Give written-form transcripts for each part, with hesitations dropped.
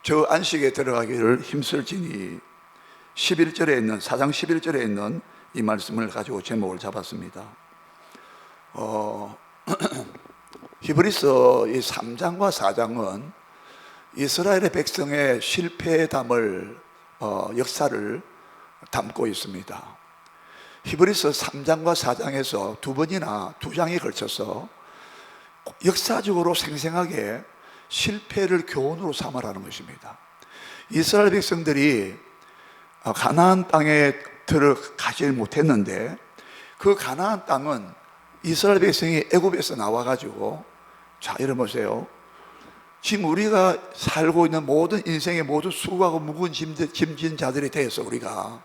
저 안식에 들어가기를 힘쓸지니 11절에 있는, 4장 11절에 있는 이 말씀을 가지고 제목을 잡았습니다. 히브리서 이 3장과 4장은 이스라엘의 백성의 실패에 담을 역사를 담고 있습니다. 히브리서 3장과 4장에서 두 번이나 두 장에 걸쳐서 역사적으로 생생하게 실패를 교훈으로 삼으라는 것입니다. 이스라엘 백성들이 가나안 땅에 들어가지 못했는데, 그 가나안 땅은 이스라엘 백성이 애굽에서 나와가지고, 자, 이러 보세요. 지금 우리가 살고 있는 모든 인생의 모든 수고하고 무거운 짐진 자들이 되어서 우리가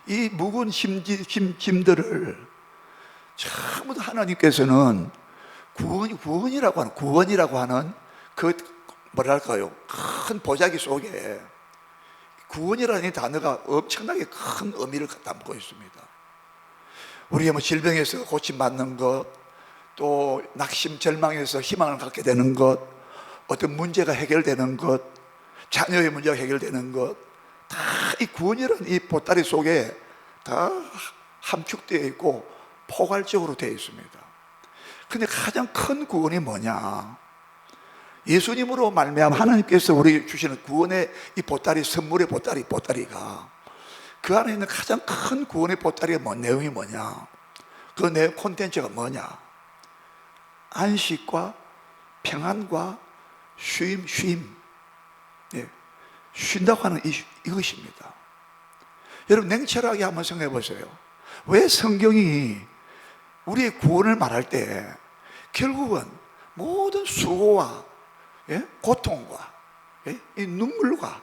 이 무거운 짐들을 전부 다 하나님께서는 구원이라고 하는 그 뭐랄까요, 큰 보자기 속에 구원이라는 단어가 엄청나게 큰 의미를 담고 있습니다. 우리가 뭐 질병에서 고침받는 것, 또 낙심, 절망에서 희망을 갖게 되는 것, 어떤 문제가 해결되는 것, 자녀의 문제가 해결되는 것, 다 이 구원이라는 이 보따리 속에 다 함축되어 있고 포괄적으로 되어 있습니다. 근데 가장 큰 구원이 뭐냐? 예수님으로 말미암아 하나님께서 우리 주시는 구원의 이 보따리, 선물의 보따리가, 그 안에 있는 가장 큰 구원의 보따리가 내용이 뭐냐? 그 내용 콘텐츠가 뭐냐? 안식과 평안과 쉼. 예, 쉰다고 하는 이것입니다. 여러분, 냉철하게 한번 생각해 보세요. 왜 성경이 우리의 구원을 말할 때 결국은 모든 수고와, 예? 고통과, 예? 이 눈물과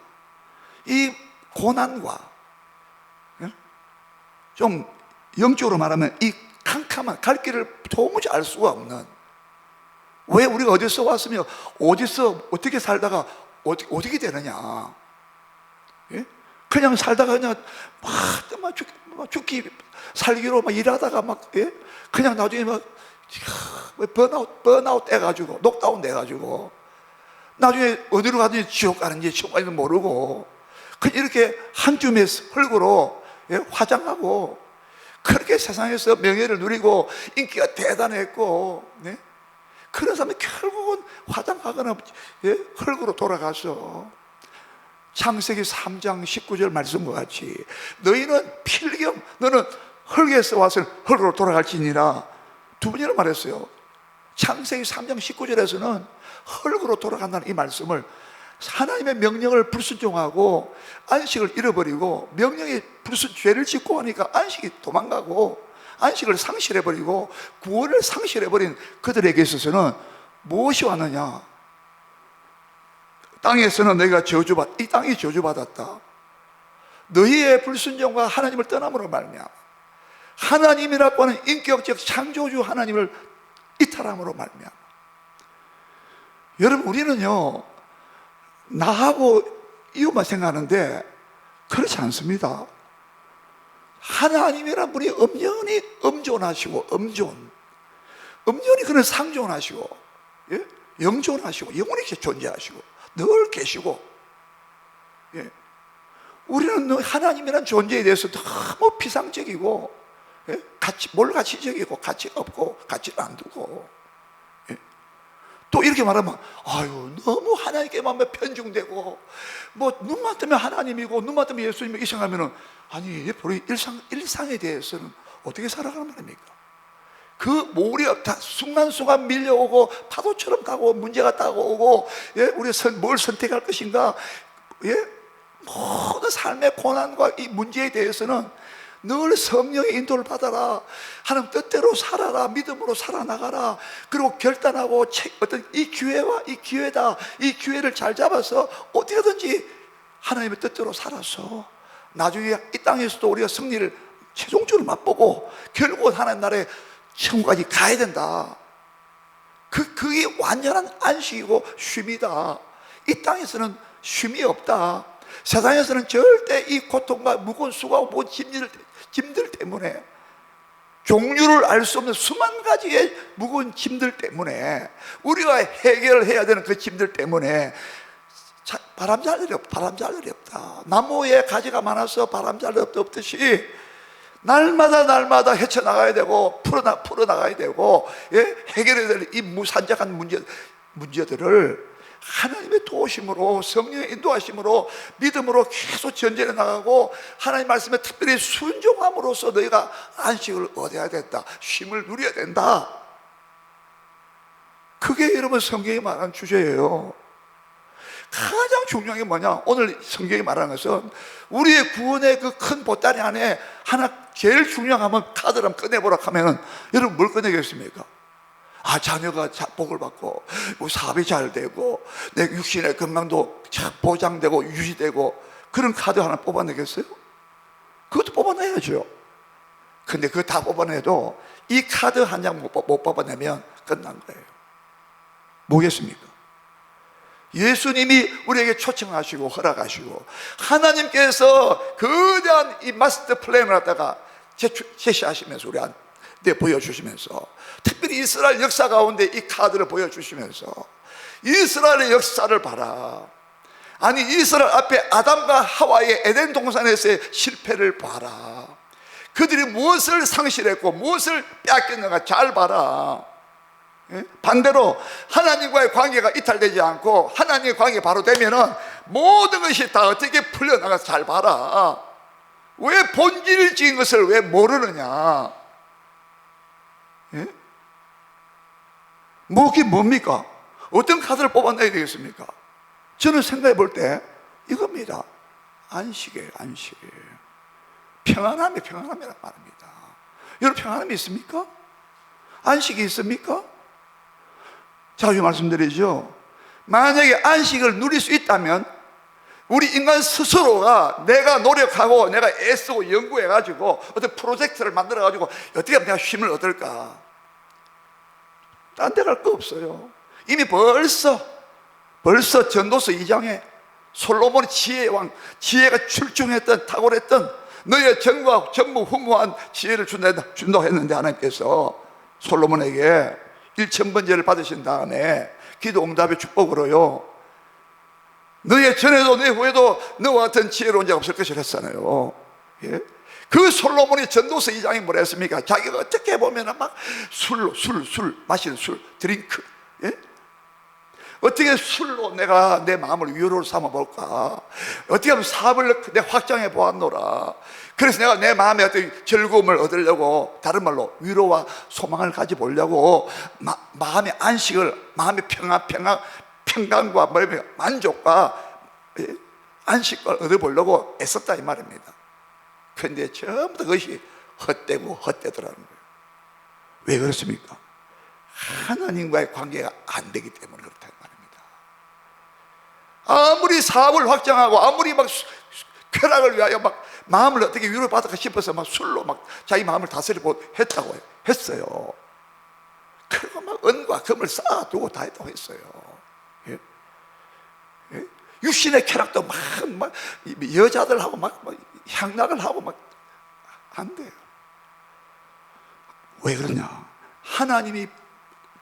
이 고난과, 예? 좀 영적으로 말하면 이 캄캄한 갈 길을 도무지 알 수가 없는, 왜 우리가 어디서 왔으며 어디서 어떻게 살다가 어떻게 되느냐, 예? 그냥 살다가 그냥 막 죽기 살기로 막 일하다가 막, 예? 그냥 나중에 막 번아웃 돼가지고, 녹다운 돼가지고, 나중에 어디로 가든지 지옥 가는지 지옥 가는지 모르고, 그냥 이렇게 한 줌의 흙으로, 예? 화장하고, 그렇게 세상에서 명예를 누리고 인기가 대단했고, 네? 그런 사람이 결국은 화장하거나, 예? 흙으로 돌아가서 창세기 3장 19절 말씀과 같이 너희는 필경, 너는 흙에서 와서 흙으로 돌아갈지니라, 두 번이나 말했어요. 창세기 3장 19절에서는 흙으로 돌아간다는 이 말씀을, 하나님의 명령을 불순종하고 안식을 잃어버리고 명령에 죄를 짓고 하니까 안식이 도망가고 안식을 상실해버리고 구원을 상실해버린 그들에게 있어서는 무엇이 왔느냐? 땅에서는 너희가 이 땅이 저주받았다. 너희의 불순종과 하나님을 떠남으로 말미암아 하나님이라고 하는 인격적 창조주 하나님을 이탈함으로 말미암아. 여러분, 우리는요 나하고 이웃만 생각하는데 그렇지 않습니다. 하나님이란 분이 엄연히 엄존하시고, 엄연히 그는 상존하시고, 예? 영존하시고, 영원히 존재하시고, 늘 계시고, 예? 우리는 하나님이란 존재에 대해서 너무 피상적이고, 예? 몰가치적이고, 가치가 없고, 가치를 안 두고, 예? 또 이렇게 말하면, 아유, 너무 하나님께만 편중되고, 뭐, 눈만 뜨면 하나님이고, 눈만 뜨면 예수님이 이생하면은, 아니, 우리 일상에 대해서는 어떻게 살아가는 말입니까? 그 모래 다 순간순간 밀려오고, 파도처럼 가고, 문제가 따고, 예? 우리가 뭘 선택할 것인가, 예? 모든 삶의 고난과 이 문제에 대해서는 늘 성령의 인도를 받아라. 하나님 뜻대로 살아라. 믿음으로 살아나가라. 그리고 결단하고 어떤 이 기회와 이 기회다. 이 기회를 잘 잡아서 어떻게든지 하나님의 뜻대로 살아서 나중에 이 땅에서도 우리가 승리를 최종적으로 맛보고 결국은 하나님 나라에 천국까지 가야 된다. 그게 완전한 안식이고 쉼이다. 이 땅에서는 쉼이 없다. 세상에서는 절대 이 고통과 무거운 수고하고 모든 짐들 때문에, 종류를 알 수 없는 수만 가지의 무거운 짐들 때문에, 우리가 해결해야 되는 그 짐들 때문에 바람 잘 일이 없다. 나무에 가지가 많아서 바람 잘 일이 없듯이 날마다 헤쳐나가야 되고 풀어나가야 되고, 예? 해결해야 될 이 무산적한 문제들을 하나님의 도우심으로, 성령의 인도하심으로, 믿음으로 계속 전진해 나가고 하나님 말씀에 특별히 순종함으로써 너희가 안식을 얻어야 된다, 쉼을 누려야 된다. 그게 여러분 성경이 말하는 주제예요. 가장 중요한 게 뭐냐? 오늘 성경이 말하는 것은 우리의 구원의 그 큰 보따리 안에 하나 제일 중요한 건 카드를 꺼내보라 하면은 여러분 뭘 꺼내겠습니까? 자녀가 복을 받고, 사업이 잘 되고, 내 육신의 건강도 보장되고 유지되고, 그런 카드 하나 뽑아내겠어요? 그것도 뽑아내야죠. 근데 그거 다 뽑아내도 이 카드 한 장 못 뽑아내면 끝난 거예요. 뭐겠습니까? 예수님이 우리에게 초청하시고 허락하시고 하나님께서 거대한 이 마스터 플랜을 갖다가 제시하시면서 우리한테 보여주시면서, 특별히 이스라엘 역사 가운데 이 카드를 보여주시면서 이스라엘의 역사를 봐라. 아니, 이스라엘 앞에 아담과 하와의 에덴 동산에서의 실패를 봐라. 그들이 무엇을 상실했고 무엇을 빼앗겼는가 잘 봐라. 반대로 하나님과의 관계가 이탈되지 않고 하나님의 관계가 바로 되면은 모든 것이 다 어떻게 풀려나가서 잘 봐라. 왜 본질적인 것을 왜 모르느냐? 예? 그게 뭡니까? 어떤 카드를 뽑아내야 되겠습니까? 저는 생각해 볼 때 이겁니다. 안식이에요, 안식. 평안함이란 말입니다. 여러분, 평안함이 있습니까? 안식이 있습니까? 자주 말씀드리죠. 만약에 안식을 누릴 수 있다면 우리 인간 스스로가 내가 노력하고 내가 애쓰고 연구해가지고 어떤 프로젝트를 만들어가지고 어떻게 하면 내가 쉼을 얻을까? 딴 데 갈 거 없어요. 이미 벌써 전도서 2장에 솔로몬의 지혜의 왕, 지혜가 출중했던, 탁월했던 너의 전무후무한 지혜를 준다고 했는데, 하나님께서 솔로몬에게 1000번제를 받으신 다음에 기도 응답의 축복으로요, 너의 전에도 내 후에도 너와 같은 지혜로운 자가 없을 것이라 했잖아요. 예? 그 솔로몬이 전도서 2장에 뭐라 했습니까? 자기가 어떻게 보면 막 술 마시는 술, 드링크, 예? 어떻게 술로 내가 내 마음을 위로를 삼아볼까? 어떻게 하면 사업을 내가 확장해 보았노라. 그래서 내가 내 마음에 어떤 즐거움을 얻으려고, 다른 말로 위로와 소망을 가져보려고 마음의 안식을, 마음의 평강과 만족과 안식을 얻어보려고 애썼다, 이 말입니다. 그런데 전부 다 그것이 헛되더라는 거예요. 왜 그렇습니까? 하나님과의 관계가 안 되기 때문에 그렇다는 말입니다. 아무리 사업을 확장하고 아무리 막 쾌락을 위하여 막 마음을 어떻게 위로받을까 싶어서 막 술로 막 자기 마음을 다스리고 했어요. 그리고 막 은과 금을 쌓아두고 다 했다고 했어요. 예? 예? 육신의 쾌락도 막 여자들하고 막 향락을 하고 막 안 돼요. 왜 그러냐? 하나님이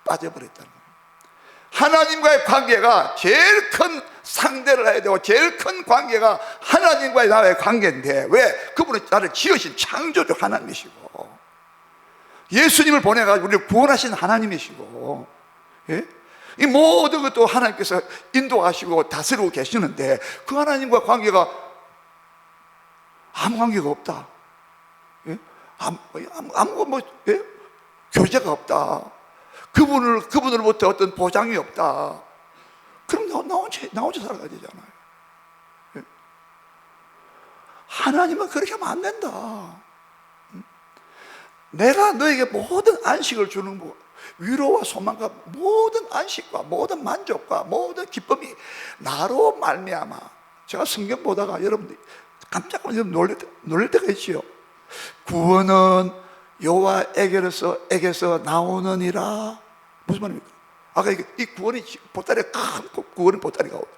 빠져버렸다는 거예요. 하나님과의 관계가 제일 큰 상대를 해야 되고 제일 큰 관계가 하나님과의 나의 관계인데, 왜? 그분은 나를 지으신 창조주 하나님이시고 예수님을 보내가지고 우리를 구원하신 하나님이시고, 예? 이 모든 것도 하나님께서 인도하시고 다스리고 계시는데 그 하나님과 관계가 아무 관계가 없다. 예? 아무 예? 교제가 없다. 그분으로부터 어떤 보장이 없다. 그럼 나 혼자 살아가야 되잖아요. 예? 하나님은 그렇게 하면 안 된다. 내가 너에게 모든 안식을 주는 거, 위로와 소망과 모든 안식과 모든 만족과 모든 기쁨이 나로 말미암아. 제가 성경 보다가 여러분들 깜짝 놀랄 때가 있지요. 구원은 여호와에게서 나오느니라. 무슨 말입니까? 아까 이 구원이 보따리가 큰 구원의 보따리가 오고,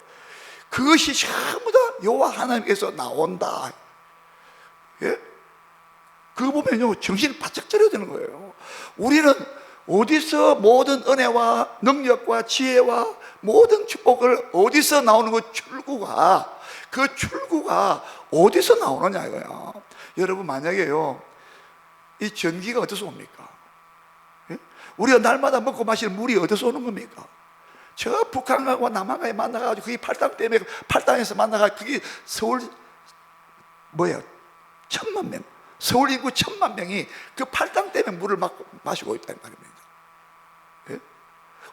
그것이 전부 다 여호와 하나님께서 나온다. 예? 그거 보면요, 정신이 바짝 들어야 되는 거예요. 우리는 어디서 모든 은혜와 능력과 지혜와 모든 축복을 어디서 나오는 그 출구가 어디서 나오느냐 이거야. 여러분, 만약에요, 이 전기가 어디서 옵니까? 예? 우리가 날마다 먹고 마시는 물이 어디서 오는 겁니까? 저 북한하고 남한과 만나가지고 그게 팔당 때문에 팔당에서 만나가지고 그게 서울 뭐야 1,000만 명, 서울 인구 1,000만 명이 그 팔당 때문에 물을 마시고 있다는 말입니다. 예?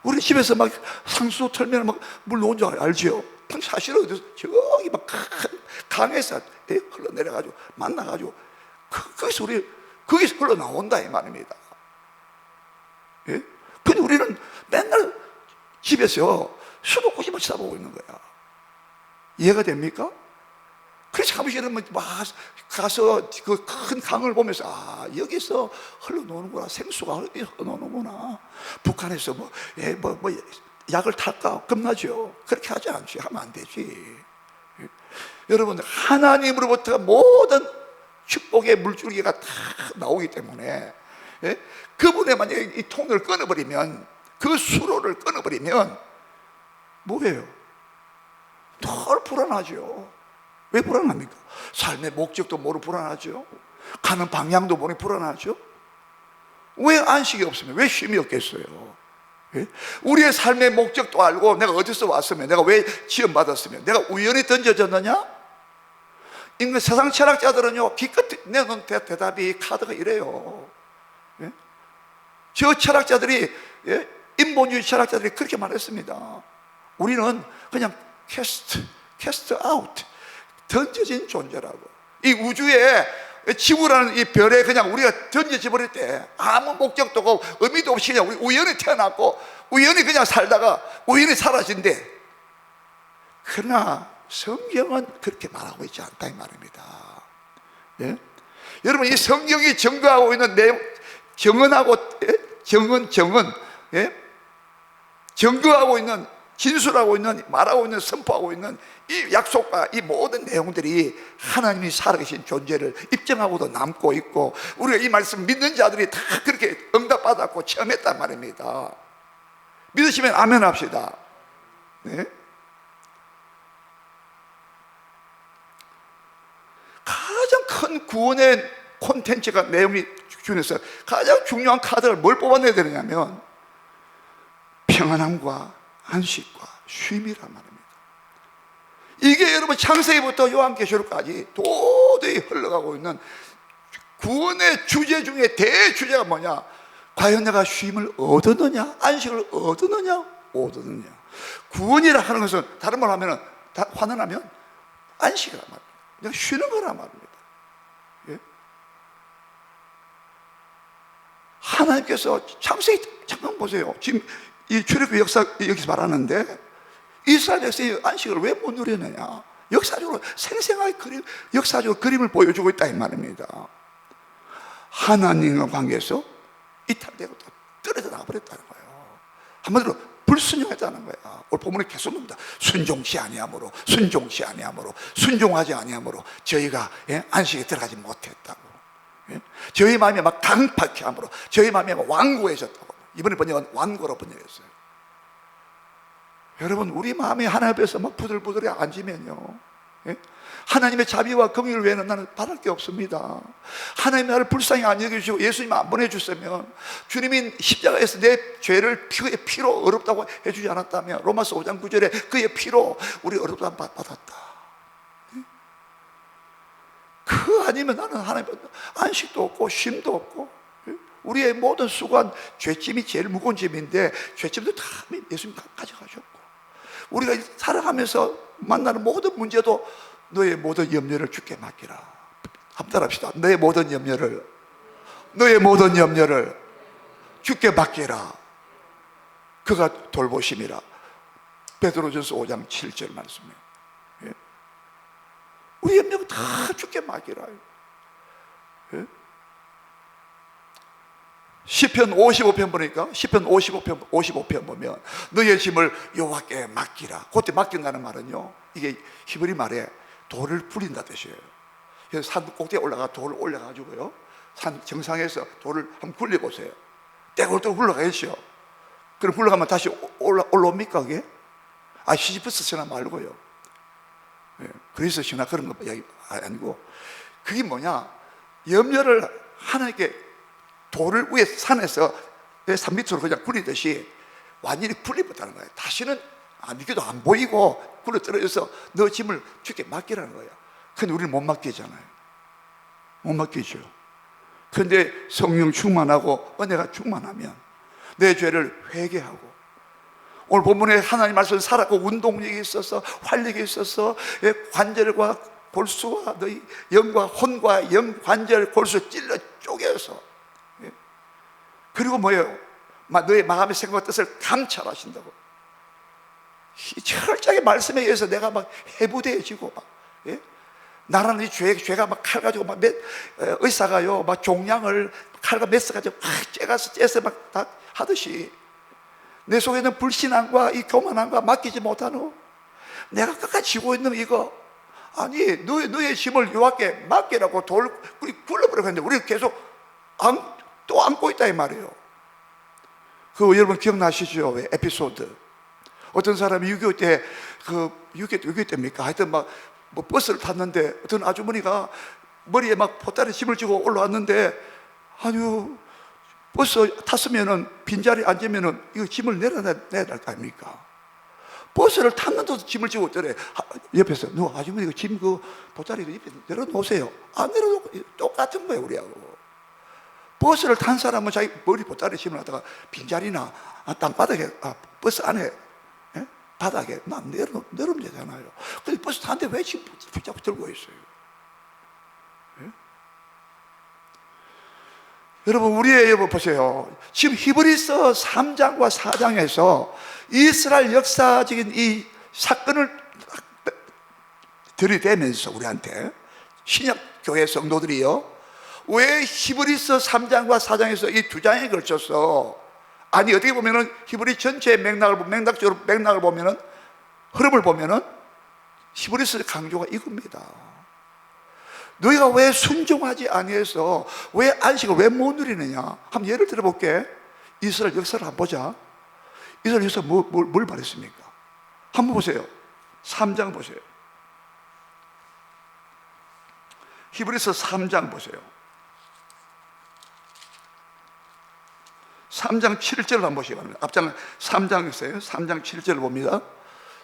우리 집에서 막 상수 털면 막 물 놓은 줄 알죠? 사실은 어디서 저기 막 큰 강에서 흘러내려가지고 만나가지고 거기서 거기서 흘러나온다 이 말입니다. 예? 근데 우리는 맨날 집에서 수도꼭지만 쳐다보고 있는 거야. 이해가 됩니까? 그래서 사무실에 막 가서 그 큰 강을 보면서 여기서 흘러노는구나, 생수가 흘러노는구나. 북한에서 뭐 약을 탈까 겁나죠. 그렇게 하지 않지. 하면 안 되지. 여러분, 하나님으로부터 모든 축복의 물줄기가 다 나오기 때문에 그분의 만약에 이 통을 끊어버리면, 그 수로를 끊어버리면 뭐예요? 덜 불안하죠. 왜 불안합니까? 삶의 목적도 모르고 불안하죠. 가는 방향도 모르고 불안하죠. 왜 안식이 없으면, 왜 쉼이 없겠어요? 예? 우리의 삶의 목적도 알고 내가 어디서 왔으면, 내가 왜 지원받았으면, 내가 우연히 던져졌느냐? 인간 세상 철학자들은요, 기껏 내놓은 대답이 카드가 이래요. 예? 저 철학자들이, 인본주의 철학자들이 그렇게 말했습니다. 우리는 그냥 캐스트 아웃, 던져진 존재라고. 이 우주에, 지구라는 이 별에 그냥 우리가 던져져 버릴 때 아무 목적도 없고 의미도 없이 그냥 우리 우연히 태어났고 우연히 그냥 살다가 우연히 사라진대. 그러나 성경은 그렇게 말하고 있지 않다 이 말입니다. 예? 여러분, 이 성경이 증거하고 있는 내용, 증거하고 있는, 진술하고 있는, 말하고 있는, 선포하고 있는 이 약속과 이 모든 내용들이 하나님이 살아계신 존재를 입증하고도 남고 있고, 우리가 이 말씀 믿는 자들이 다 그렇게 응답받았고 체험했단 말입니다. 믿으시면 아멘 합시다. 네? 가장 큰 구원의 콘텐츠가, 내용이 중에서 가장 중요한 카드를 뭘 뽑아내야 되느냐면 평안함과 안식과 쉼이란 말입니다. 이게 여러분 창세기부터 요한계시록까지 도저히 흘러가고 있는 구원의 주제 중에 대주제가 뭐냐? 과연 내가 쉼을 얻었느냐? 안식을 얻었느냐? 구원이라 하는 것은 다른 말로 하면, 환원하면 안식이란 말입니다. 그냥 쉬는 거란 말입니다. 예? 하나님께서 창세기 잠깐 보세요. 지금 이 출애굽 역사 여기서 말하는데 이스라엘 백성이 안식을 왜 못 누렸느냐? 역사적으로 생생하게 역사적으로 그림을 보여주고 있다 이 말입니다. 하나님과 관계에서 이탈되고 또 떨어져 나가버렸다는 거예요. 한마디로 불순종했다는 거야. 오늘 본문에 계속 납니다. 순종치 아니함으로, 순종하지 아니함으로 저희가 안식에 들어가지 못했다고. 저희 마음이 막 강팍해 함으로, 저희 마음이 막 완고해졌다고. 이번에 번역은 완고로 번역했어요. 여러분, 우리 마음이 하나님 앞에서 막 부들부들해 앉으면요, 하나님의 자비와 긍휼 외에는 나는 바랄 게 없습니다. 하나님 나를 불쌍히 안 여겨주시고 예수님 안 보내주셨으면, 주님이 십자가에서 내 죄를 그의 피로 어렵다고 해주지 않았다면, 로마서 5장 9절에 그의 피로 우리 어렵다고 받았다. 그 아니면 나는 하나님 안식도 없고 쉼도 없고, 우리의 모든 수고한 죄짐이 제일 무거운 짐인데 죄짐도 다 예수님 가져가셨고, 우리가 살아가면서 만나는 모든 문제도 너의 모든 염려를 주께 맡기라. 한번 합시다. 너의 모든 염려를 주께 맡기라. 그가 돌보심이라. 베드로전서 5장 7절 말씀이에요. 예? 우리 염려가 다 주께 맡기라. 예? 시편 55편 보니까, 시편 55편 보면 너의 짐을 여호와께 맡기라. 그때 맡긴다는 말은요, 이게 히브리 말에 돌을 뿌린다 뜻이에요. 그래서 산 꼭대기에 올라가 돌을 올려가지고요, 산 정상에서 돌을 한번 굴려보세요. 떼굴떼굴 굴러가야죠. 그럼 굴러가면 다시 올라옵니까 그게? 시지프스 신화 말고요. 그래서 신화 그런 거 아니고, 그게 뭐냐, 염려를 하나님께 돌을 위에 산에서 산 밑으로 그냥 굴리듯이 완전히 굴리버렸다는 거예요. 다시는 믿기도 안 보이고 굴러 떨어져서 너 짐을 주께 맡기라는 거예요. 근데 우리는 못 맡기잖아요. 못 맡기죠. 근데 성령 충만하고 은혜가 충만하면 내 죄를 회개하고, 오늘 본문에 하나님 말씀 살았고 운동력이 있어서 활력이 있어서 관절과 골수와 너희 영과 혼과 영 관절 골수 찔러 쪼개서, 그리고 뭐예요? 너의 마음의 생각과 뜻을 감찰하신다고. 철저하게 말씀에 의해서 내가 막 해부되어지고, 나라는 이 죄가 막 칼 가지고 막 의사가요 막 종양을 칼과 메스 가지고 막 째서 막 다 하듯이 내 속에 있는 불신앙과 이 교만함과 맡기지 못하는, 내가 끝까지 지고 있는 이거, 아니 너의 짐을 여호와께 맡기라고 돌 굴러버렸는데 우리는 계속 또 안고 있다 이 말이에요. 그 여러분 기억나시죠? 에피소드. 어떤 사람이 6.25 때, 6.25 때입니까? 하여튼 뭐 버스를 탔는데 어떤 아주머니가 머리에 막 보따리 짐을 지고 올라왔는데, 아유, 버스 탔으면은 빈자리에 앉으면은 이거 짐을 내야 될 거 아닙니까? 버스를 탔는데도 짐을 지고 있더래. 옆에서, 너 아주머니 그 짐 보따리 옆에 내려놓으세요. 안 내려놓고 똑같은 거예요, 우리하고. 버스를 탄 사람은 자기 머리 보따리 짐을 하다가 빈자리나 땅바닥에, 버스 안에, 바닥에 내려놓으면 되잖아요. 근데 버스 타는데 왜 짐 붙잡고 들고 있어요? 여러분, 여러분 보세요. 지금 히브리서 3장과 4장에서 이스라엘 역사적인 이 사건을 들이대면서 우리한테 신약교회 성도들이요, 왜 히브리서 3장과 4장에서 이 두 장에 걸쳐서, 아니 어떻게 보면은 히브리 전체의 맥락을 보면은, 흐름을 보면은 히브리서 강조가 이겁니다. 너희가 왜 순종하지 아니해서 왜 안식을 왜 못 누리느냐? 한번 예를 들어볼게. 이스라엘 역사를 한번 보자. 이스라엘 역사 뭘 말했습니까? 한번 보세요. 3장 보세요. 히브리서 3장 보세요. 3장 7절을 한번 보시기 바랍니다. 앞장 3장 있어요. 3장 7절을 봅니다.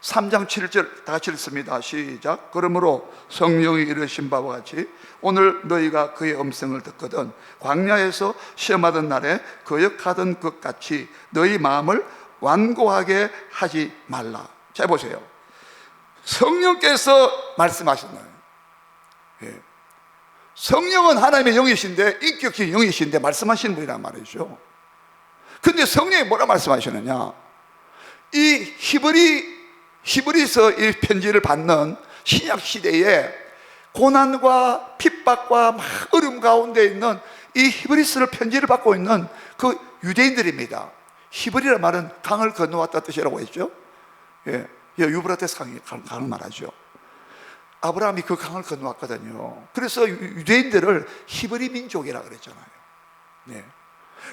3장 7절 다 같이 읽습니다. 시작. 그러므로 성령이 이르신 바와 같이 오늘 너희가 그의 음성을 듣거든 광야에서 시험하던 날에 거역하던 것 같이 너희 마음을 완고하게 하지 말라. 자 보세요. 성령께서 말씀하셨나요? 성령은 하나님의 영이신데, 인격적인 영이신데 말씀하시는 분이란 말이죠. 근데 성령이 뭐라 말씀하시느냐? 이 히브리서 이 편지를 받는 신약 시대에 고난과 핍박과 막 어려움 가운데 있는 이 히브리서 편지를 받고 있는 그 유대인들입니다. 히브리란 말은 강을 건너왔다 뜻이라고 했죠. 유브라테스 강을 말하죠. 아브라함이 그 강을 건너왔거든요. 그래서 유대인들을 히브리 민족이라고 그랬잖아요.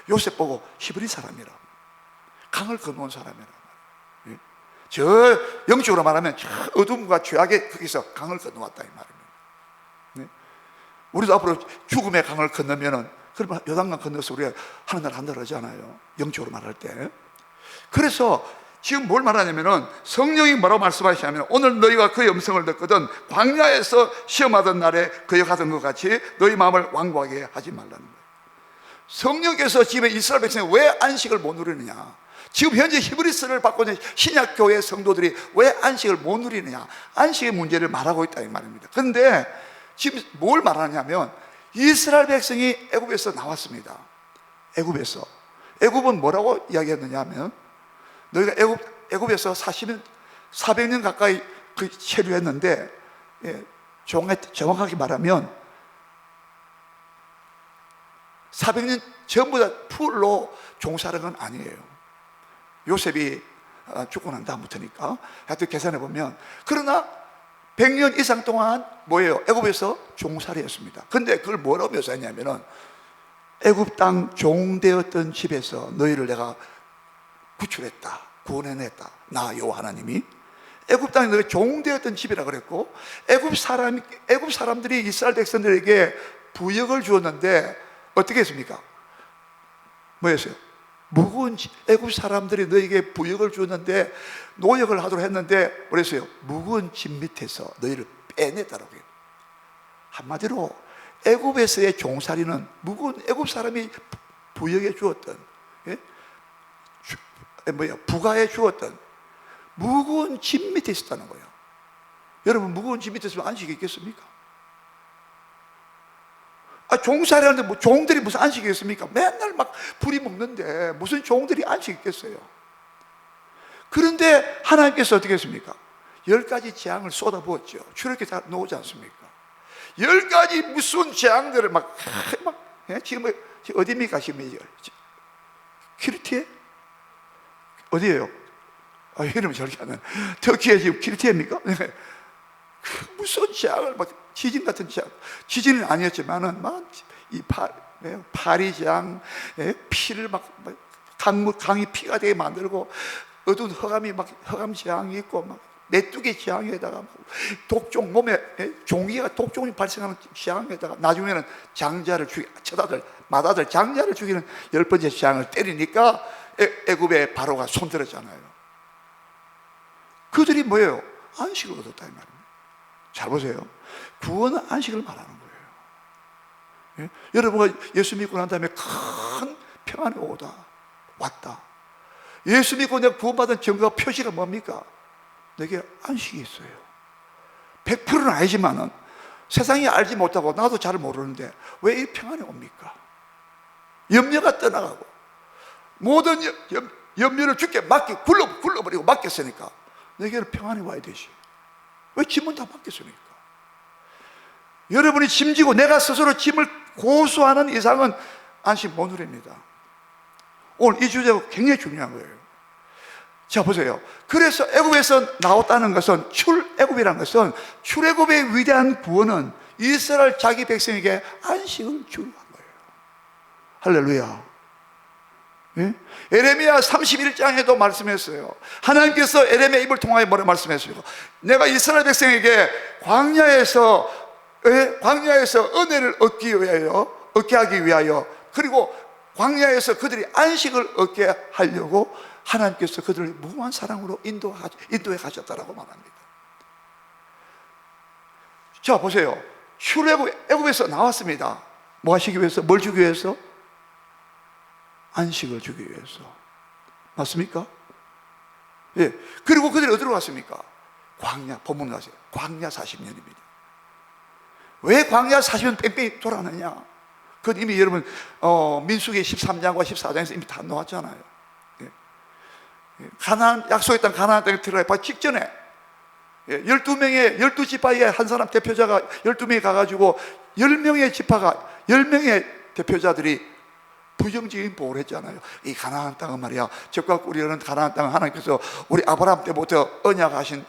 요셉 보고 히브리 사람이라, 강을 건너온 사람이라. 저 영적으로 말하면 저 어둠과 죄악의 거기서 강을 건너왔다 이 말입니다. 우리도 앞으로 죽음의 강을 건너면은, 그러면 요단강 건너서 우리가 하는 날 한다 그러잖아요, 영적으로 말할 때. 그래서 지금 뭘 말하냐면은 성령이 뭐라고 말씀하시냐면, 오늘 너희가 그의 음성을 듣거든 광야에서 시험하던 날에 거역하던 것 같이 너희 마음을 완고하게 하지 말라는 거예요. 성령께서 지금 이스라엘 백성이 왜 안식을 못 누리느냐? 지금 현재 히브리서를 받고 있는 신약교회 성도들이 왜 안식을 못 누리느냐? 안식의 문제를 말하고 있다 이 말입니다. 그런데 지금 뭘 말하냐면, 이스라엘 백성이 애굽에서 나왔습니다. 애굽은 뭐라고 이야기했느냐 하면, 너희가 애굽에서 400년 가까이 체류했는데, 정확하게 말하면 400년 전부 다 풀로 종사하는 건 아니에요. 요셉이 죽고 난 다음부터니까 하여튼 계산해 보면, 그러나 100년 이상 동안 뭐예요? 애굽에서 종살이 했습니다. 근데 그걸 뭐라고 묘사했냐면은, 애굽 땅 종되었던 집에서 너희를 내가 구출했다, 구원해냈다, 나 여호와 하나님이. 애굽 땅이 너희 종되었던 집이라 그랬고, 애굽 사람들이 이스라엘 백성들에게 부역을 주었는데 어떻게 했습니까? 뭐였어요? 무거운 애굽 사람들이 너에게 부역을 주었는데 노역을 하도록 했는데 그랬어요. 무거운 짐 밑에서 너희를 빼냈다라고 해요. 한마디로 애굽에서의 종살이는 무거운 애굽 사람이 부역해 주었던, 예? 부가해 주었던 무거운 짐 밑에 있었다는 거예요. 여러분, 무거운 짐 밑에 있으면 안식이 있겠습니까? 종살이 하는데 뭐 종들이 무슨 안식이 있습니까? 맨날 막 부리 먹는데 무슨 종들이 안식이 있겠어요? 그런데 하나님께서 어떻게 했습니까? 10가지 재앙을 쏟아부었죠. 출애굽기 다 나오지 않습니까? 10가지 무슨 재앙들을 지금 어디입니까? 지금 키르티에? 어디예요? 이름이 저렇게 하는 터키에 지금 키르티에입니까? 무슨 재앙을 지진 같은 재앙, 지진은 아니었지만은 파리 재앙, 피를 강이 피가 되게 만들고 어두운 흑암 재앙이 있고 메뚜기 재앙에다가 독종 몸에 종기가 독종이 발생하는 재앙에다가 나중에는 장자를 맏아들 장자를 죽이는 10번째 재앙을 때리니까 애굽의 바로가 손들었잖아요. 그들이 뭐예요? 안식을 얻었다 이 말입니다. 잘 보세요. 구원은 안식을 말하는 거예요. 예? 여러분가 예수 믿고 난 다음에 큰 평안이 왔다. 예수 믿고 내가 구원받은 증거가 표시가 뭡니까? 내게 안식이 있어요. 100%는 아니지만은 세상이 알지 못하고 나도 잘 모르는데 왜 이 평안이 옵니까? 염려가 떠나가고 모든 염려를 주께 굴러버리고 맡겼으니까 내게는 평안이 와야 되지. 왜 짐은 다 맡겼습니까? 여러분이 짐지고 내가 스스로 짐을 고수하는 이상은 안식 못 누립니다. 오늘 이 주제가 굉장히 중요한 거예요. 자, 보세요. 그래서 애굽에서 나왔다는 것은 출애굽이라는 것은 출애굽의 위대한 구원은 이스라엘 자기 백성에게 안식을 주는 거예요. 할렐루야. 예? 에레미야 31장에도 말씀했어요. 하나님께서 에레미야 입을 통하여 뭐라 말씀했어요? 내가 이스라엘 백성에게 광야에서 은혜를 얻게 하기 위하여 그리고 광야에서 그들이 안식을 얻게 하려고 하나님께서 그들을 무한한 사랑으로 인도해 가셨다라고 말합니다. 자, 보세요. 애굽에서 나왔습니다. 뭐 하시기 위해서? 뭘 주기 위해서? 안식을 주기 위해서. 맞습니까? 예. 그리고 그들이 어디로 갔습니까? 본문 가세요. 광야 40년입니다. 왜 광야 40년 뺑뺑이 돌아가느냐? 그건 이미 여러분 민수기 13장과 14장에서 이미 다 나왔잖아요. 예. 약속의 땅 가나안 땅에 들어가기 직전에 12지파의 한 사람 대표자가 12명이 가가지고 10명의 대표자들이 부정적인 보호를 했잖아요. 이 가나안 땅은 말이야, 적과 꿀이 가나안 땅은 하나님께서 우리 아브라함 때부터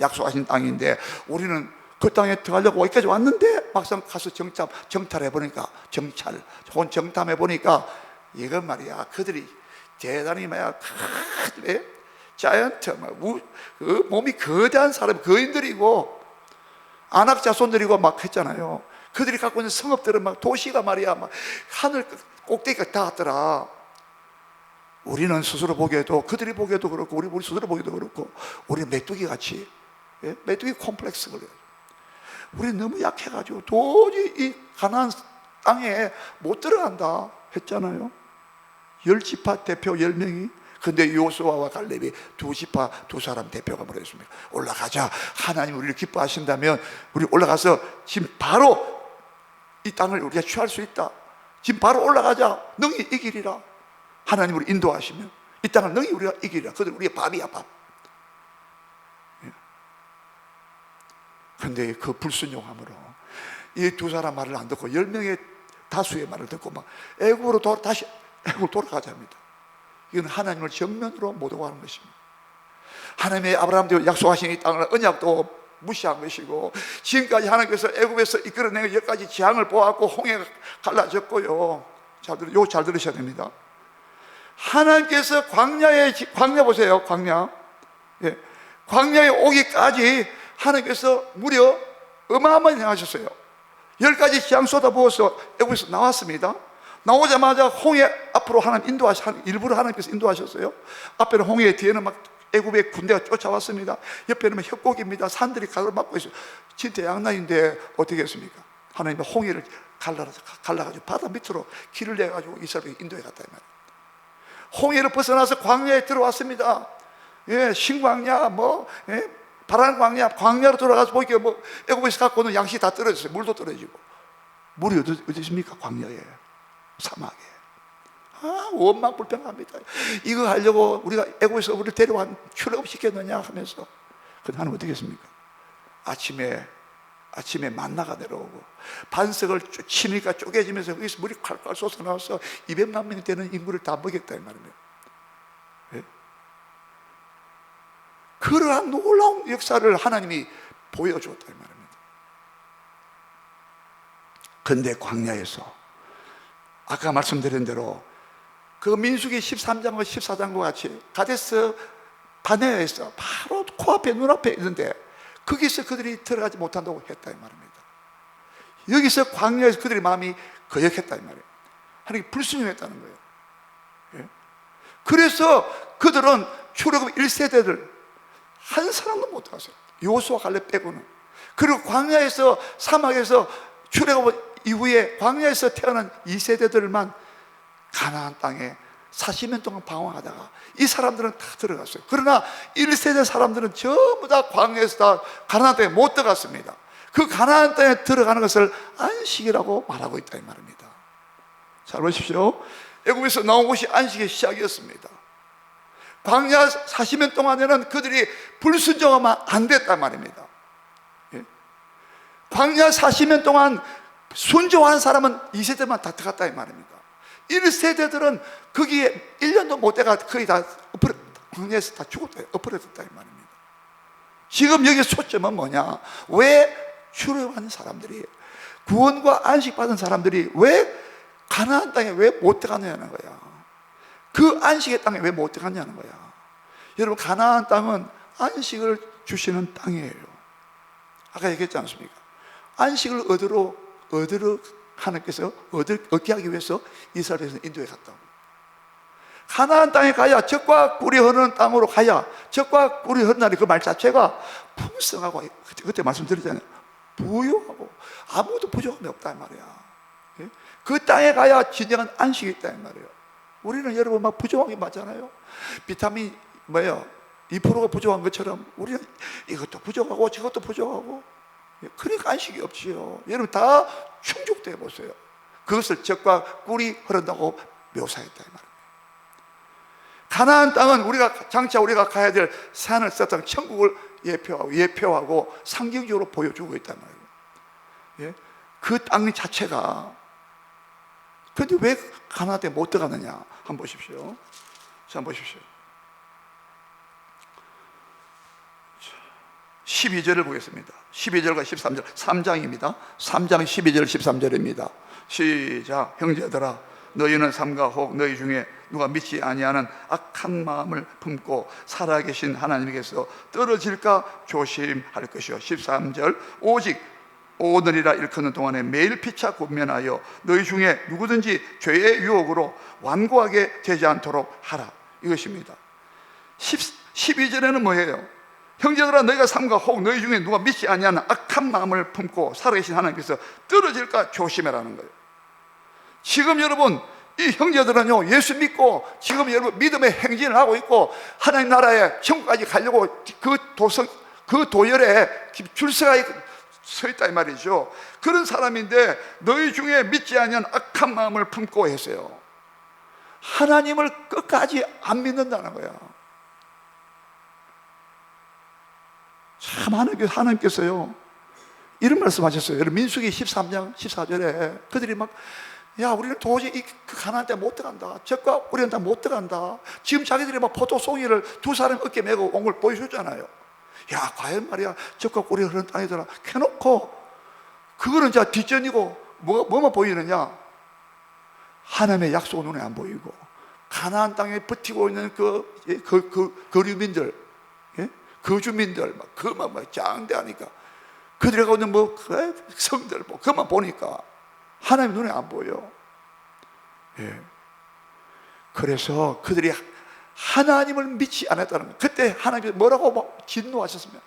약속하신 땅인데 우리는 그 땅에 들어가려고 여기까지 왔는데 막상 가서 정탐해보니까 이건 말이야, 그들이 대단히 자이언트, 몸이 거대한 사람, 거인들이고 안악 자손들이고 막 했잖아요. 그들이 갖고 있는 성읍들은 도시가 말이야, 하늘 꼭대기가 닿았더라. 우리는 스스로 보기에도, 그들이 보기에도 그렇고 우리 스스로 보기에도 그렇고 우리 메뚜기 같이, 메뚜기 콤플렉스가 그래요. 우리 너무 약해가지고 도저히 이 가나안 땅에 못 들어간다 했잖아요. 10지파 대표 10명이. 근데 요수아와 갈렙이 2지파 2사람 대표가 뭐라 했습니까? 올라가자. 하나님 우리를 기뻐하신다면 우리 올라가서 지금 바로 이 땅을 우리가 취할 수 있다. 지금 바로 올라가자. 능히 이기리라. 하나님 우리 인도하시면 이 땅을 능히 우리가 이기리라. 그들 우리의 밥이야, 밥. 그런데 그 불순종함으로 이 2사람 말을 안 듣고 10명의 다수의 말을 듣고 애굽으로 돌아가자 합니다. 이건 하나님을 정면으로 못 오고 하는 것입니다. 하나님의 아브라함도 약속하신 이 땅을 언약도 무시한 것이고, 지금까지 하나님께서 애굽에서 이끌어낸 여기까지 재앙을 보았고 홍해가 갈라졌고요. 잘 들으셔야 됩니다. 하나님께서 광야 보세요. 광야. 예. 광야에 오기까지 하나님께서 무려 어마어마하게 행하셨어요. 10가지 재앙 쏟아부어서 애굽에서 나왔습니다. 나오자마자 홍해 앞으로 하나님 일부러 하나님께서 인도하셨어요. 앞에는 홍해, 뒤에는 막 애굽의 군대가 쫓아왔습니다. 옆에는 협곡입니다. 산들이 가로막고 있어요. 진짜 양난인데 어떻게 했습니까? 하나님은 홍해를 갈라가지고 바다 밑으로 길을 내가지고 이스라엘을 인도해 갔다 이 말이에요. 홍해를 벗어나서 광야에 들어왔습니다. 예, 신광야, 바란 광야로 들어가서 보니까 애굽에서 갖고 오는 양식이 다 떨어졌어요. 물도 떨어지고. 물이 어디 있습니까? 광야에, 사막에. 원망 불평합니다. 이거 하려고 우리가 애굽에서 우리를 데려와 출애굽시켰느냐 하면서. 근데 하나님 어떻게 했습니까? 아침에 만나가 내려오고 반석을 치니까 쪼개지면서 거기서 물이 콸콸 솟아나와서 200만 명이 되는 인구를 다 먹였다 이 말이에요. 예? 그러한 놀라운 역사를 하나님이 보여줬다 이 말입니다. 그런데 광야에서 아까 말씀드린 대로 그 민수기 13장과 14장과 같이 가데스 바네아에서 바로 코앞에 눈앞에 있는데 거기서 그들이 들어가지 못한다고 했다 이 말입니다. 여기서 광야에서 그들의 마음이 거역했다 이 말이에요. 하나님이 불순종했다는 거예요. 예? 그래서 그들은 출애굽 1세대들 한 사람도 못 들어갔어요. 여호수아 갈렙 빼고는. 그리고 광야에서 사막에서 출애굽 이후에 광야에서 태어난 2세대들만 가나안 땅에 40년 동안 방황하다가 이 사람들은 다 들어갔어요. 그러나 1세대 사람들은 전부 다 광야에서 다 가나안 땅에 못 들어갔습니다. 그 가나안 땅에 들어가는 것을 안식이라고 말하고 있다 이 말입니다. 잘 보십시오. 애굽에서 나온 곳이 안식의 시작이었습니다. 광야 40년 동안에는 그들이 불순종하면 안 됐단 말입니다. 예? 광야 40년 동안 순종한 사람은 2세대만 다 들어갔다 이 말입니다. 1세대들은 거기에 1년도 못 돼가 거의 다 광야에서 다 죽었다, 엎어졌다 이 말입니다. 지금 여기 초점은 뭐냐? 왜 출애굽한 사람들이, 구원과 안식 받은 사람들이 왜 가나안 땅에 왜 못 들어갔냐는 거야. 그 안식의 땅에 왜 못 들어갔냐는 거야. 여러분, 가나안 땅은 안식을 주시는 땅이에요. 아까 얘기했지 않습니까? 안식을 얻으러 하나님께서 얻게 하기 위해서 이스라엘에서 인도에 갔다고. 가나안 땅에 가야, 젖과 꿀이 흐르는 땅으로 가야, 젖과 꿀이 흐른다는 그 말 자체가 풍성하고, 그때 말씀드렸잖아요. 부유하고 아무것도 부족함이 없다 이 말이야. 예? 그 땅에 가야 진정한 안식이 있다 이 말이에요. 우리는 여러분 막 부족한 게 많잖아요. 비타민 2%가 부족한 것처럼 우리는 이것도 부족하고 저것도 부족하고, 그러니까 안식이 없지요. 여러분 다 충족돼 보세요. 그것을 젖과 꿀이 흐른다고 묘사했다 이 말입니다. 가나안 땅은 장차 우리가 가야 될 산을 쌓던 천국을 예표하고 상징적으로 보여주고 있단 말이에요. 예? 그 땅 자체가. 그런데 왜 가나안 땅에 못 들어가느냐? 한번 보십시오. 자, 한번 보십시오. 12절을 보겠습니다. 12절과 13절, 3장입니다. 3장 12절 13절입니다. 시작. 형제들아, 너희는 삼가 혹 너희 중에 누가 믿지 아니하는 악한 마음을 품고 살아계신 하나님께서 떨어질까 조심할 것이요. 13절. 오직 오늘이라 일컫는 동안에 매일 피차 권면하여 너희 중에 누구든지 죄의 유혹으로 완고하게 되지 않도록 하라, 이것입니다. 12절에는 뭐예요? 형제들아, 너희가 삼가 혹 너희 중에 누가 믿지 아니하는 악한 마음을 품고 살아계신 하나님께서 떨어질까 조심해라는 거예요. 지금 여러분, 이 형제들은요, 예수 믿고 지금 여러분 믿음의 행진을 하고 있고 하나님 나라에 천국까지 가려고 그 도열에 줄서가 서 있다 이 말이죠. 그런 사람인데 너희 중에 믿지 아니한 악한 마음을 품고 했어요. 하나님을 끝까지 안 믿는다는 거야. 참, 하나님께서요 이런 말씀하셨어요. 여러분, 민수기 13장 14절에 그들이 막, 야, 우리는 도저히 그 가나안 땅에 못 들어간다, 젖과 우리는 다 못 들어간다. 지금 자기들이 막 포도송이를 2사람 어깨 메고 온 걸 보여줬잖아요. 야, 과연 말이야, 젖과 꿀이 흐르는 땅이더라 켜놓고 그거는 이제 뒷전이고 뭐만 보이느냐? 하나님의 약속은 눈에 안 보이고 가나안 땅에 버티고 있는 그 거류민들, 예? 그 주민들 막 그만 막 장대하니까 그들이 가고 있는 그 성들 그만 보니까 하나님 눈에 안 보여. 예. 그래서 그들이 하나님을 믿지 않았다는 거예요. 그때 하나님이 뭐라고 막 진노하셨으면,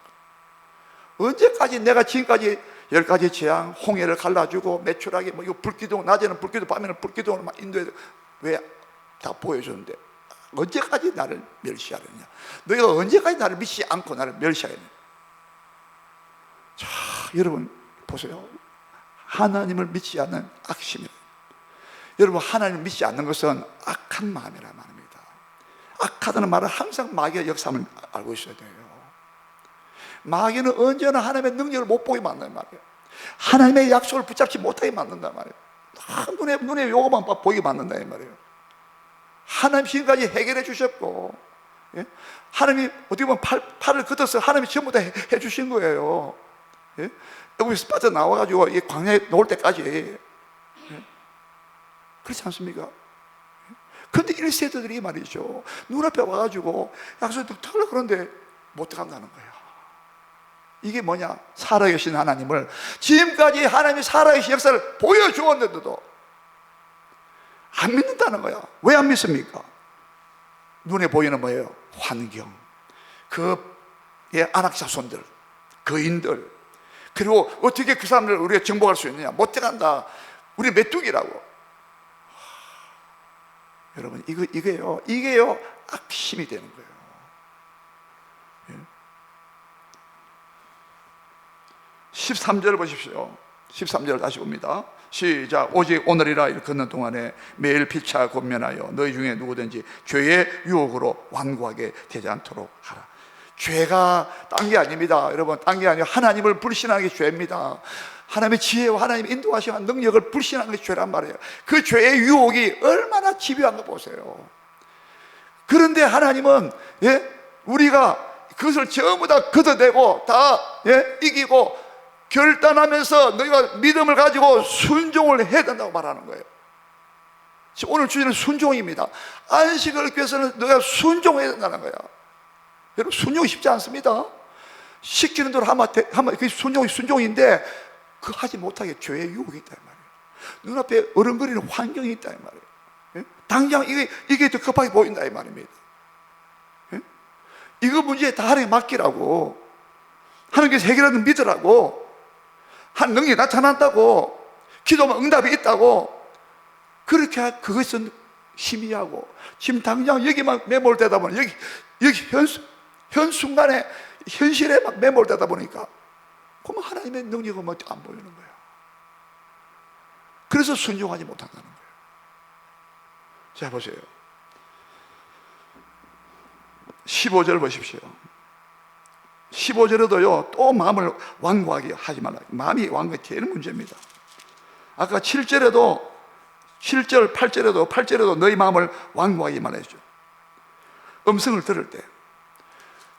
언제까지 내가 지금까지 10가지 재앙, 홍해를 갈라주고 매출하게 이거 불기둥, 낮에는 불기둥, 밤에는 불기둥을 막 인도해서 왜 다 보여줬는데 언제까지 나를 멸시하느냐? 너희가 언제까지 나를 믿지 않고 나를 멸시하느냐? 자, 여러분 보세요. 하나님을 믿지 않는 악심이에요. 여러분, 하나님을 믿지 않는 것은 악한 마음이란 말입니다. 악하다는 말은 항상 마귀의 역사를 알고 있어야 돼요. 마귀는 언제나 하나님의 능력을 못 보게 만든단 말이에요. 하나님의 약속을 붙잡지 못하게 만든단 말이에요. 눈에 요거만 보이게 만든다 이 말이에요. 하나님 지금까지 해결해 주셨고, 예? 하나님이 어떻게 보면 팔을 걷어서 하나님이 전부 다 해 주신 거예요. 예? 여기서 빠져나와가지고 이 광야에 놓을 때까지, 예? 그렇지 않습니까? 그런데 1세대들이 말이죠, 눈앞에 와가지고 약속을 득하려고 그러는데 못 들어간다는 거예요. 이게 뭐냐? 살아계신 하나님을, 지금까지 하나님이 살아계신 역사를 보여주었는데도 안 믿는다는 거야. 왜 안 믿습니까? 눈에 보이는 뭐예요? 환경, 안악자손들, 거인들, 그리고 어떻게 그 사람들을 우리가 정복할 수 있느냐? 못 들어간다. 우리 메뚜기라고. 여러분, 이게요 악심이 되는 거예요. 예? 13절 보십시오. 13절 다시 봅니다. 시작. 오직 오늘이라 일 걷는 동안에 매일 피차 권면하여 너희 중에 누구든지 죄의 유혹으로 완고하게 되지 않도록 하라. 죄가 딴 게 아닙니다. 여러분, 딴 게 아니라 하나님을 불신하는 게 죄입니다. 하나님의 지혜와 하나님의 인도하시는 능력을 불신하는 게 죄란 말이에요. 그 죄의 유혹이 얼마나 집요한 거 보세요. 그런데 하나님은, 예? 우리가 그것을 전부 다 걷어내고 다, 예? 이기고 결단하면서 너희가 믿음을 가지고 순종을 해야 된다고 말하는 거예요. 오늘 주제는 순종입니다. 안식을 얻기 위해서는 너희가 순종해야 된다는 거야. 여러분, 순종이 쉽지 않습니다. 시키는 대로 하면 그게 순종인데 그 하지 못하게 죄의 유혹이 있다 말이에요. 눈앞에 어른거리는 환경이 있다 말이에요. 예? 당장 이게 더 급하게 보인다 이 말입니다. 예? 이거 문제 다 하나님께 맡기라고, 하나님께서 해결하는 믿으라고, 한 능력이 나타난다고, 기도하면 응답이 있다고, 그렇게 그것은 희미하고 지금 당장 여기만 매몰되다 보니 여기 현순간에 현실에 막 매몰되다 보니까 그러면 하나님의 능력은 뭐 안 보이는 거예요. 그래서 순종하지 못한다는 거예요. 자, 보세요. 15절 보십시오. 15절에도요 또 마음을 완고하게 하지 말라. 마음이 완고하게 제일 문제입니다. 아까 7절에도 7절 8절에도 너희 마음을 완고하게 말해줘. 음성을 들을 때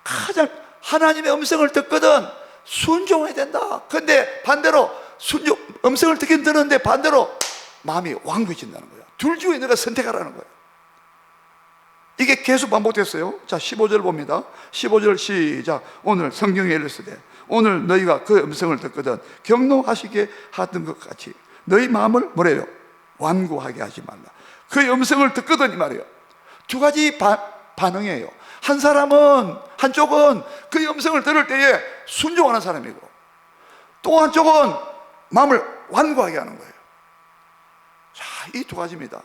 가장 하나님의 음성을 듣거든 순종해야 된다. 근데 반대로 음성을 듣긴 듣는데 반대로 마음이 완고해진다는 거야. 둘 중에 내가 선택하라는 거야. 이게 계속 반복됐어요. 자, 15절 봅니다. 15절 시작. 오늘 성경에 일렀으되 오늘 너희가 그 음성을 듣거든 경노하시게 하던 것 같이 너희 마음을 뭐래요? 완고하게 하지 말라. 그 음성을 듣거든 이 말이에요. 두 가지 반응이에요. 한쪽은 그 음성을 들을 때에 순종하는 사람이고, 또 한쪽은 마음을 완고하게 하는 거예요. 자, 이 두 가지입니다.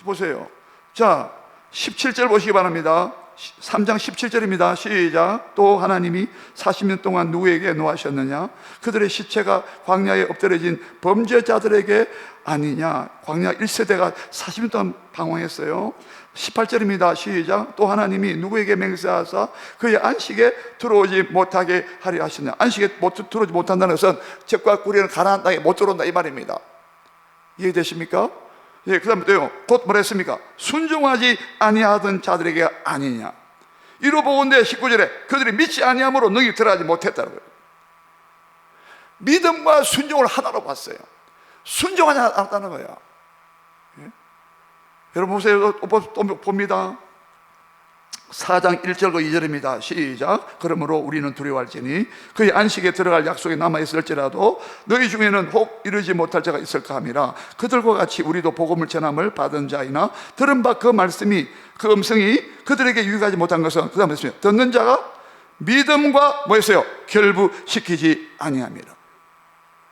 보세요. 자, 17절 보시기 바랍니다. 3장 17절입니다. 시작. 또 하나님이 40년 동안 누구에게 노하셨느냐? 그들의 시체가 광야에 엎드려진 범죄자들에게 아니냐? 광야 1세대가 40년 동안 방황했어요. 18절입니다. 시작. 또 하나님이 누구에게 맹세하사 그의 안식에 들어오지 못하게 하려 하시느냐? 안식에 들어오지 못한다는 것은 적과 꿀이는 가나안 땅에 못 들어온다 이 말입니다. 이해되십니까? 예, 그 다음에 또요, 곧 뭐라 했습니까? 순종하지 아니하던 자들에게 아니냐. 이로 보건대 19절에 그들이 믿지 아니함으로 능히 들어가지 못했다는 거예요. 믿음과 순종을 하나로 봤어요. 순종하지 않았다는 거예요. 예? 여러분 보세요. 또 봅니다. 4장 1절과 2절입니다. 시작. 그러므로 우리는 두려워할지니 그의 안식에 들어갈 약속이 남아있을지라도 너희 중에는 혹 이르지 못할 자가 있을까 함이라. 그들과 같이 우리도 복음을 전함을 받은 자이나 들은 바 그 말씀이, 그 음성이 그들에게 유익하지 못한 것은, 그 다음에 듣는 자가 믿음과 뭐였어요? 결부시키지 아니함이라.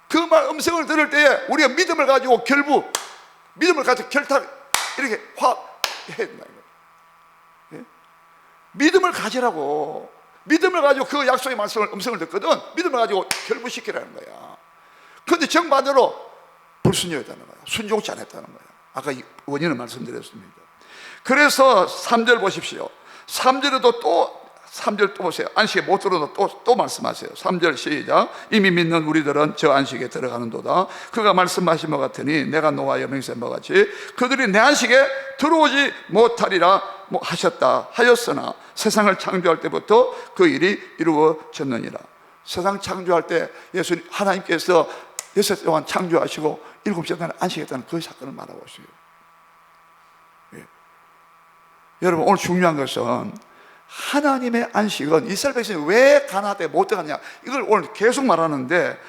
그 말 음성을 들을 때에 우리가 믿음을 가지고 믿음을 가지고 결탁 이렇게 확 해야 된다. 믿음을 가지라고. 믿음을 가지고 그 약속의 말씀을, 음성을 듣거든 믿음을 가지고 결부시키라는 거야. 그런데 정반대로 불순종했다는 거야. 순종치 않았다는 거야. 아까 원인을 말씀드렸습니다. 그래서 3절 보십시오. 3절에도 또 3절 또 보세요. 안식에 못 들어도 또 말씀하세요. 3절 시작. 이미 믿는 우리들은 저 안식에 들어가는도다. 그가 말씀하신 것 같으니 내가 노아의 맹세한 것 같이 그들이 내 안식에 들어오지 못하리라 하였으나 세상을 창조할 때부터 그 일이 이루어졌느니라. 세상 창조할 때 예수님 하나님께서 6일 동안 창조하시고 7째 날에 안식했다는 그 사건을 말하고 있어요. 예. 여러분, 오늘 중요한 것은 하나님의 안식은 이스라엘 백성이 왜 가나안에 못 들어갔냐, 이걸 오늘 계속 말하는데,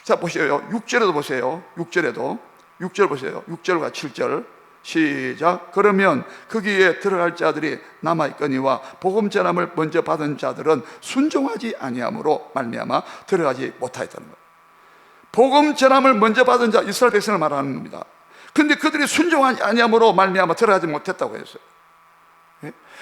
자 보세요. 6절에도 보세요. 6절 보세요. 6절과 7절 시작. 그러면 거기에 들어갈 자들이 남아있거니와 복음 전함을 먼저 받은 자들은 순종하지 아니함으로 말미암아 들어가지 못하였다는 거예요. 복음 전함을 먼저 받은 자, 이스라엘 백성을 말하는 겁니다. 근데 그들이 순종하지 아니함으로 말미암아 들어가지 못했다고 했어요.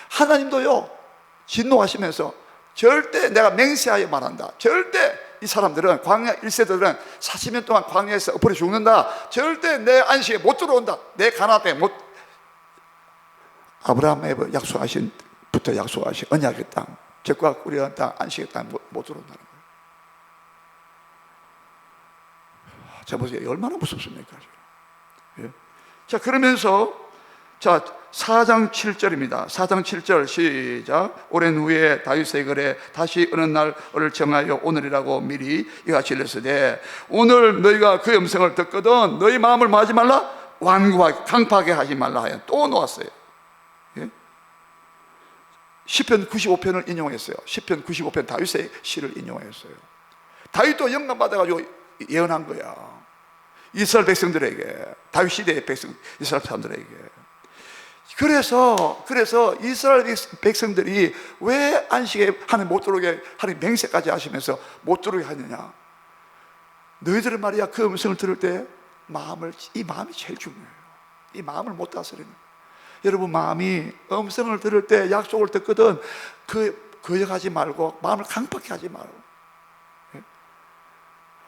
하나님도요, 진노하시면서 절대, 내가 맹세하여 말한다, 절대 이 사람들은, 광야 1세들은 40년 동안 광야에서 엎어려 죽는다, 절대 내 안식에 못 들어온다, 내 가나안에 못. 아브라함에 약속하신 부터 약속하신 언약의 땅, 적과 우리가 땅, 안식의 땅 못 들어온다는 거예요. 자 보세요. 얼마나 무섭습니까? 예? 자, 그러면서 자 4장 7절입니다. 4장 7절 시작. 오랜 후에 다윗의 글에 다시 어느 날을 정하여 오늘이라고 미리 이같이 일렀으되 오늘 너희가 그 음성을 듣거든 너희 마음을 뭐 하지 말라? 완고하게 강팍하게 하지 말라 하여 또 놓았어요. 예? 시편 95편을 인용했어요. 시편 95편 다윗의 시를 인용했어요. 다윗도 영감 받아가지고 예언한 거야. 이스라엘 백성들에게, 다윗 시대의 백성, 이스라엘 사람들에게. 그래서 이스라엘 백성들이 왜 안식에 하나님 못 들어오게 하나님 맹세까지 하시면서 못 들어오게 하느냐? 너희들은 말이야 그 음성을 들을 때 이 마음이 제일 중요해요. 이 마음을 못 다스리는 거예요. 여러분, 마음이 음성을 들을 때 약속을 듣거든 거역하지 말고 마음을 강팍하게 하지 말고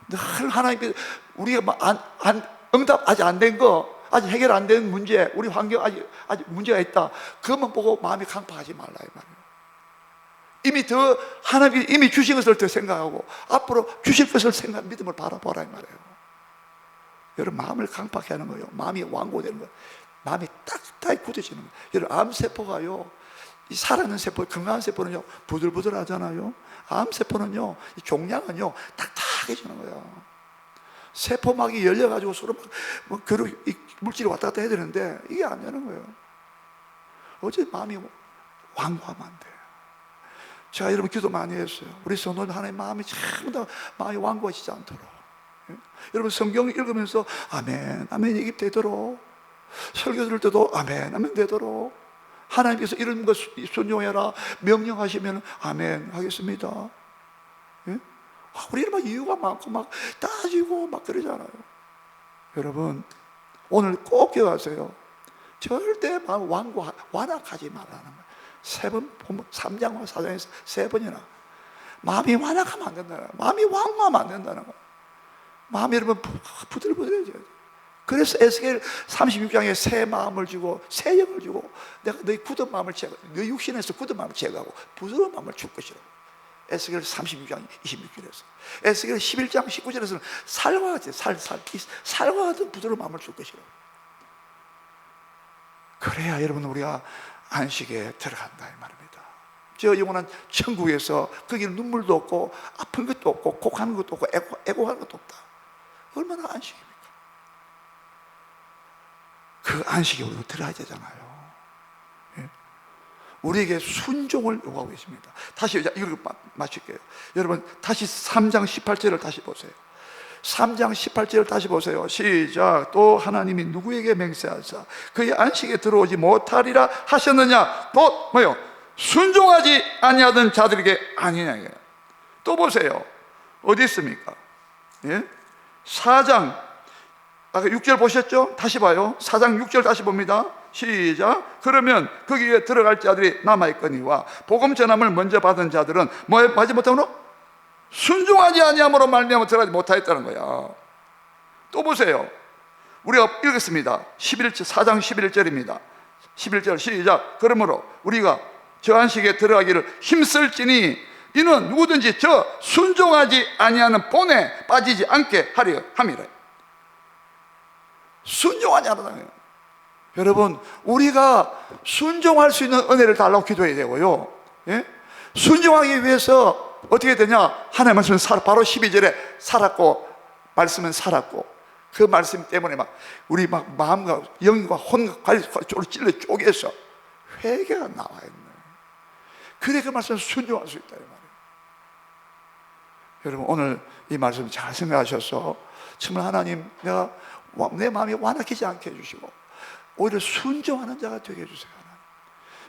늘 하나님께 우리가 응답 아직 안 된 거, 아직 해결 안 된 문제, 우리 환경 아직 문제가 있다, 그것만 보고 마음이 강팍하지 말라 이 말이에요. 하나님이 이미 주신 것을 더 생각하고 앞으로 주실 것을 믿음을 바라보라 이 말이에요. 여러분, 마음을 강팍해 하는 거예요. 마음이 완고되는 거예요. 마음이 딱딱히 굳어지는 거예요. 여러분, 암세포가요, 이 살아있는 세포, 건강한 세포는요 부들부들하잖아요. 암세포는요, 이 종양은요 딱딱해지는 거예요. 세포막이 열려가지고 서로 물질이 왔다 갔다 해야 되는데 이게 안 되는 거예요. 어제 마음이 완고하면 안 돼요. 제가 여러분 기도 많이 했어요. 우리 성도는 하나님 마음이 전부 다 마음이 완고해지지 않도록. 예? 여러분 성경 읽으면서 아멘 아멘 얘기 되도록, 설교 들을 때도 아멘 아멘 되도록, 하나님께서 이런 것 순종해라 명령하시면 아멘 하겠습니다. 예? 우리는 막 이유가 많고 막 따지고 막 그러잖아요. 여러분, 오늘 꼭 기억하세요. 절대 마음 완악하지 말라는 거예요. 3장과 4장에서 3번이나 마음이 완악하면 안 된다는 거예요. 마음이 완고하면 안 된다는 거예요. 마음이 여러분 부들부들해져야 돼요. 그래서 에스겔 36장에 새 마음을 주고 새 영을 주고 내가 너희 굳은 마음을 제거하고 너희 육신에서 굳은 마음을 제거하고 부드러운 마음을 줄 것이라고. 에스겔 36장 26절에서, 에스겔 11장 19절에서는 살과 같이 살과 같은 부드러운 마음을 줄 것이라고. 그래야 여러분 우리가 안식에 들어간다 이 말입니다. 저 영원한 천국에서 거기는 눈물도 없고 아픈 것도 없고 곡하는 것도 없고 애고하는 것도 없다. 얼마나 안식입니까? 그 안식에 우리가 들어야 되잖아요. 예? 우리에게 순종을 요구하고 계십니다. 다시 이걸 마칠게요. 여러분 다시 3장 18절을 다시 보세요. 3장 18절을 다시 보세요. 시작. 또 하나님이 누구에게 맹세하사 그의 안식에 들어오지 못하리라 하셨느냐? 또 뭐요? 순종하지 아니하던 자들에게 아니냐. 또 보세요. 어디 있습니까? 예? 4장 아까 6절 보셨죠? 다시 봐요. 4장 6절 다시 봅니다. 시작. 그러면 거기에 들어갈 자들이 남아있거니와 복음 전함을 먼저 받은 자들은 뭐 하지 못하므로? 순종하지 아니함으로 말미암아 들어가지 못하였다는 거야. 또 보세요. 우리가 읽겠습니다. 11절, 4장 11절입니다 11절 시작. 그러므로 우리가 저 안식에 들어가기를 힘쓸지니 이는 누구든지 저 순종하지 아니하는 본에 빠지지 않게 하려 함이라. 순종하지 않는 거예요. 여러분 우리가 순종할 수 있는 은혜를 달라고 기도해야 되고요. 예? 순종하기 위해서 어떻게 되냐? 하나님의 말씀은 바로 12절에 살았고 말씀은 살았고 그 말씀 때문에 막 우리 막 마음과 영과 혼과 관리가 찔러 쪼개서 회개가 나와 있는 거예요. 그래 그 말씀을 순종할 수 있다 이 말이에요. 여러분 오늘 이 말씀 잘 생각하셔서 정말 하나님 내가 내 마음이 완악하지 않게 해주시고 오히려 순종하는 자가 되게 해주세요.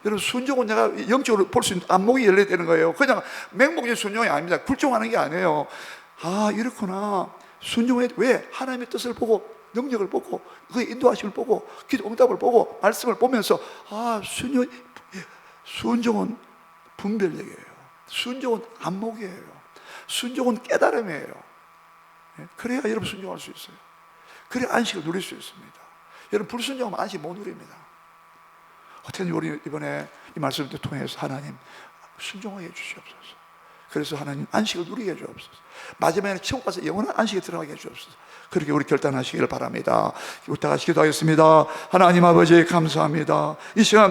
여러분 순종은 내가 영적으로 볼 수 있는 안목이 열려야 되는 거예요. 그냥 맹목적인 순종이 아닙니다. 굴종하는 게 아니에요. 아 이렇구나. 순종해. 왜? 하나님의 뜻을 보고 능력을 보고 그의 인도하심을 보고 기도 응답을 보고 말씀을 보면서 아 순종은 분별력이에요. 순종은 안목이에요. 순종은 깨달음이에요. 그래야 여러분 순종할 수 있어요. 그래야 안식을 누릴 수 있습니다. 여러분 불순종하면 안식 못 누립니다. 어떻게 우리 이번에 이 말씀을 통해서 하나님 순종하게 해주시옵소서. 그래서 하나님 안식을 누리게 해주옵소서. 마지막에 천국 가서 영원한 안식에 들어가게 해주옵소서. 그렇게 우리 결단하시기를 바랍니다. 우리 다 같이 기도하겠습니다. 하나님 아버지 감사합니다. 이 시간